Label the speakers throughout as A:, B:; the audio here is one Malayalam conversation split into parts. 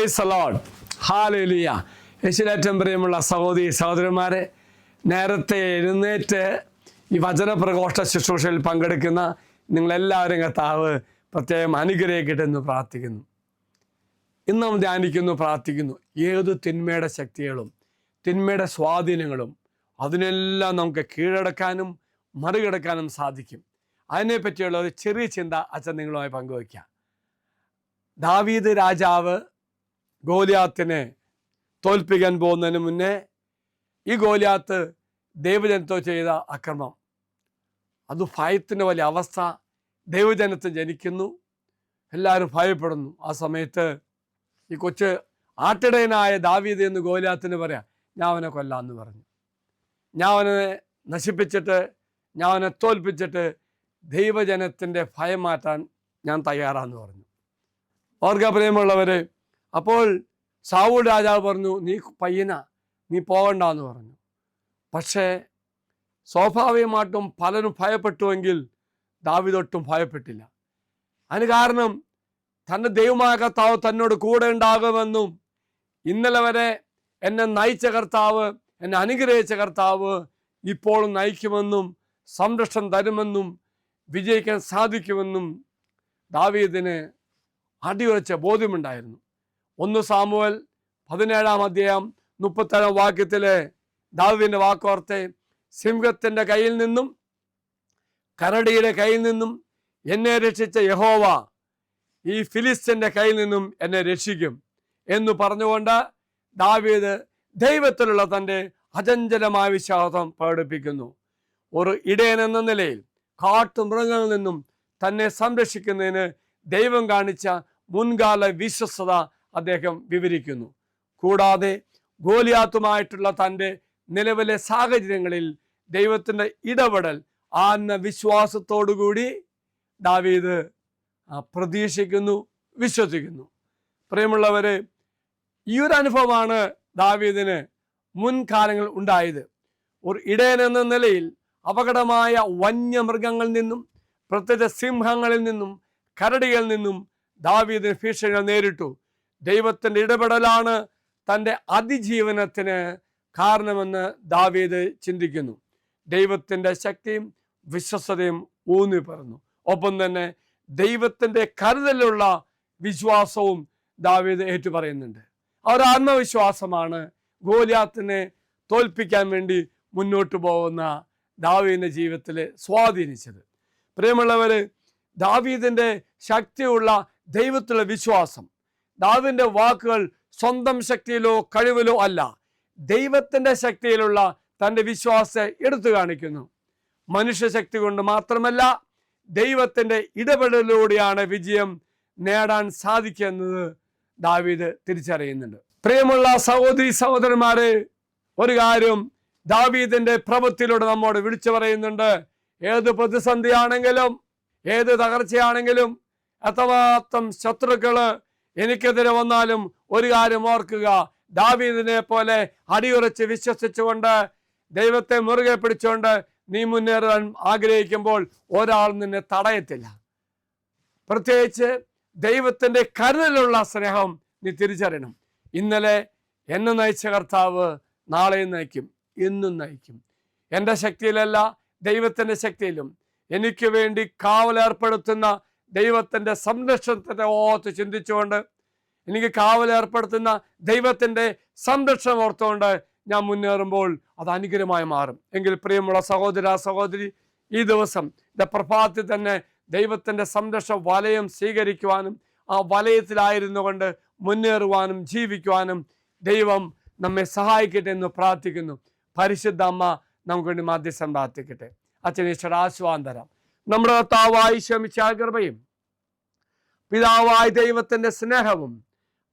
A: Praise the Lord. ഹല്ലേലൂയ. യേശുവിനേറ്റവും പ്രിയമുള്ള സഹോദരി സഹോദരന്മാരെ, നേരത്തെ എഴുന്നേറ്റ് ഈ വചനപ്രഘോഷ ശുശ്രൂഷയിൽ പങ്കെടുക്കുന്ന നിങ്ങളെല്ലാവരും കർത്താവ് പ്രത്യേകം അനുഗ്രഹിക്കട്ടെ എന്ന് പ്രാർത്ഥിക്കുന്നു. ഇന്ന് നാം ധ്യാനിക്കുന്നു, പ്രാർത്ഥിക്കുന്നു. ഏത് തിന്മയുടെ ശക്തികളും തിന്മയുടെ സ്വാധീനങ്ങളും അതിനെല്ലാം നമുക്ക് കീഴടക്കാനും മറികടക്കാനും സാധിക്കും. അതിനെപ്പറ്റിയുള്ള ഒരു ചെറിയ ചിന്ത അച്ഛൻ നിങ്ങളുമായി പങ്കുവയ്ക്കാം. ദാവീദ് രാജാവ് ഗോലിയാത്തിനെ തോൽപ്പിക്കാൻ പോകുന്നതിന് മുന്നേ ഈ ഗോലിയാത്ത് ദൈവജനത്തോ ചെയ്ത അക്രമം, അത് ഭയത്തിൻ്റെ വലിയ അവസ്ഥ. ദൈവജനത്തെ ജനിക്കുന്നു, എല്ലാവരും ഭയപ്പെടുന്നു. ആ സമയത്ത് ഈ കൊച്ച് ആട്ടിടയനായ ദാവീദ് എന്ന് ഗോലിയാത്തിന് പറയാം, ഞാൻ അവനെ കൊല്ലാമെന്ന് പറഞ്ഞു. ഞാൻ അവനെ നശിപ്പിച്ചിട്ട്, ഞാൻ അവനെ തോൽപ്പിച്ചിട്ട് ദൈവജനത്തിൻ്റെ ഭയം മാറ്റാൻ ഞാൻ തയ്യാറാന്ന് പറഞ്ഞു. ഓർക്ക പ്രിയമുള്ളവർ, അപ്പോൾ സാവൂൾ രാജാവ് പറഞ്ഞു, നീ പയ്യന, നീ പോകണ്ടെന്ന് പറഞ്ഞു. പക്ഷേ സ്വാഭാവികമായിട്ടും പലരും ഭയപ്പെട്ടുവെങ്കിൽ ദാവീദൊട്ടും ഭയപ്പെട്ടില്ല. അതിന് കാരണം തൻ്റെ ദൈവമായ കർത്താവ് തന്നോട് കൂടെ ഉണ്ടാകുമെന്നും ഇന്നലെ വരെ എന്നെ നയിച്ച കർത്താവ്, എന്നെ അനുഗ്രഹിച്ച കർത്താവ് ഇപ്പോഴും നയിക്കുമെന്നും സംരക്ഷണം തരുമെന്നും വിജയിക്കാൻ സാധിക്കുമെന്നും ദാവീദിന് അടിയുറച്ച ബോധ്യമുണ്ടായിരുന്നു. 1 സാമുവേൽ 17-ാം അധ്യായം 37-ാം വാക്യത്തിലെ ദാവീദിന്റെ വാക്കോർത്തെ, സിംഹത്തിൻ്റെ കയ്യിൽ നിന്നും കരടിയുടെ കയ്യിൽ നിന്നും എന്നെ രക്ഷിച്ച യഹോവ ഈ ഫിലിസ്ത്യൻ്റെ കയ്യിൽ നിന്നും എന്നെ രക്ഷിക്കും എന്ന് പറഞ്ഞുകൊണ്ട് ദാവീദ് ദൈവത്തിലുള്ള തൻ്റെ അചഞ്ചലമായ വിശ്വാസം പ്രകടിപ്പിക്കുന്നു. ഒരു ഇടയൻ എന്ന നിലയിൽ കാട്ടുമൃഗങ്ങളിൽ നിന്നും തന്നെ സംരക്ഷിക്കുന്നതിന് ദൈവം കാണിച്ച മുൻകാല വിശ്വസ്തത അദ്ദേഹം വിവരിക്കുന്നു. കൂടാതെ ഗോലിയാത്തുമായിട്ടുള്ള തൻ്റെ നിലവിലെ സാഹചര്യങ്ങളിൽ ദൈവത്തിൻ്റെ ഇടപെടൽ ആന്ന വിശ്വാസത്തോടുകൂടി ദാവീദ് പ്രതീക്ഷിക്കുന്നു, വിശ്വസിക്കുന്നു. പ്രിയമുള്ളവരെ, ഈ ഒരു അനുഭവമാണ് ദാവീദിന് മുൻകാലങ്ങൾ ഉണ്ടായത്. ഒരു ഇടയൻ എന്ന നിലയിൽ അപകടമായ വന്യമൃഗങ്ങളിൽ നിന്നും, പ്രത്യേക സിംഹങ്ങളിൽ നിന്നും കരടികളിൽ നിന്നും ദാവീദിന് ഭീഷണികൾ നേരിട്ടു. ദൈവത്തിൻ്റെ ഇടപെടലാണ് തൻ്റെ അതിജീവനത്തിന് കാരണമെന്ന് ദാവീദ് ചിന്തിക്കുന്നു. ദൈവത്തിൻ്റെ ശക്തിയും വിശ്വസ്തതയും ഊന്നി പറഞ്ഞു. ഒപ്പം തന്നെ ദൈവത്തിൻ്റെ കരുതലുള്ള വിശ്വാസവും ദാവീദ് ഏറ്റുപറയുന്നുണ്ട്. ആ ഒരു ആത്മവിശ്വാസമാണ് ഗോലിയാത്തിനെ തോൽപ്പിക്കാൻ വേണ്ടി മുന്നോട്ട് പോകുന്ന ദാവീദിന്റെ ജീവിതത്തിൽ സ്വാധീനിച്ചത്. പ്രിയമുള്ളവർ, ദാവീദിന്റെ ശക്തിയുള്ള ദൈവത്തിലുള്ള വിശ്വാസം, ദാവീദിന്റെ വാക്കുകൾ സ്വന്തം ശക്തിയിലോ കഴിവിലോ അല്ല, ദൈവത്തിൻ്റെ ശക്തിയിലുള്ള തൻ്റെ വിശ്വാസത്തെ എടുത്തു കാണിക്കുന്നു. മനുഷ്യശക്തി കൊണ്ട് മാത്രമല്ല, ദൈവത്തിൻ്റെ ഇടപെടലിലൂടെയാണ് വിജയം നേടാൻ സാധിക്കുന്നത് ദാവീദ് തിരിച്ചറിയുന്നുണ്ട്. പ്രിയമുള്ള സഹോദരി സഹോദരന്മാരെ, ഒരു കാര്യം ദാവീദിന്റെ പ്രവൃത്തിയിലൂടെ നമ്മോട് വിളിച്ചു പറയുന്നുണ്ട്. ഏത് പ്രതിസന്ധിയാണെങ്കിലും, ഏത് തകർച്ചയാണെങ്കിലും, എത്രമാത്രം ശത്രുക്കള് എനിക്കെതിരെ വന്നാലും ഒരു കാര്യം ഓർക്കുക, ദാവീദിനെ പോലെ അടിയുറച്ച് വിശ്വസിച്ചുകൊണ്ട് ദൈവത്തെ മുറുകെ പിടിച്ചുകൊണ്ട് നീ മുന്നേറാൻ ആഗ്രഹിക്കുമ്പോൾ ഒരാൾ നിന്നെ തടയത്തില്ല. പ്രത്യേകിച്ച് ദൈവത്തിൻ്റെ കരുതലുള്ള സ്നേഹം നീ തിരിച്ചറിയണം. ഇന്നലെ എന്നെ നയിച്ച കർത്താവ് നാളെയും നയിക്കും, എന്നും നയിക്കും. എൻ്റെ ശക്തിയിലല്ല, ദൈവത്തിൻ്റെ ശക്തിയിലും എനിക്ക് വേണ്ടി കാവലേർപ്പെടുത്തുന്ന ദൈവത്തിൻ്റെ സംരക്ഷണത്തിൻ്റെ ഓർത്ത് ചിന്തിച്ചുകൊണ്ട്, എനിക്ക് കാവലേർപ്പെടുത്തുന്ന ദൈവത്തിൻ്റെ സംരക്ഷണം ഓർത്തുകൊണ്ട് ഞാൻ മുന്നേറുമ്പോൾ അത് അനുഗ്രഹമായി മാറും. എങ്കിൽ പ്രിയമുള്ള സഹോദര സഹോദരി, ഈ ദിവസം പ്രഭാതത്തിൽ തന്നെ ദൈവത്തിൻ്റെ സംരക്ഷണ വലയം സ്വീകരിക്കുവാനും ആ വലയത്തിലായിരുന്നു കൊണ്ട് മുന്നേറുവാനും ജീവിക്കുവാനും ദൈവം നമ്മെ സഹായിക്കട്ടെ എന്ന് പ്രാർത്ഥിക്കുന്നു. പരിശുദ്ധ അമ്മ നമുക്ക് വേണ്ടി മധ്യസ്ഥം പ്രാർത്ഥിക്കട്ടെ. അച്ഛനീശ്വര ആശ്വാസം തരാം. നമ്മുടെ കർത്താവായ ഈശോമിശിഹായുടെ കൃപയും പിതാവായ ദൈവത്തിൻ്റെ സ്നേഹവും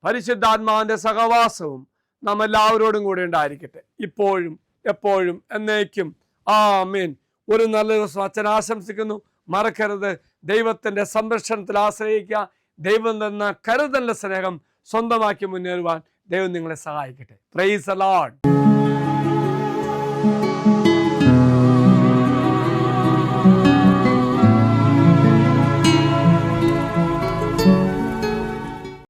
A: പരിശുദ്ധാത്മാവിൻ്റെ സഹവാസവും നാം എല്ലാവരോടും കൂടെ ഉണ്ടായിരിക്കട്ടെ, ഇപ്പോഴും എപ്പോഴും എന്നേക്കും. ആമേൻ. ഒരു നല്ല ദിവസം അച്ഛൻ ആശംസിക്കുന്നു. മറക്കരുത്, ദൈവത്തിൻ്റെ സംരക്ഷണത്തിൽ ആശ്രയിക്കുക. ദൈവം തന്ന കരുതലിന്റെ സ്നേഹം സ്വന്തമാക്കി മുന്നേറുവാൻ ദൈവം നിങ്ങളെ സഹായിക്കട്ടെ. Praise the Lord.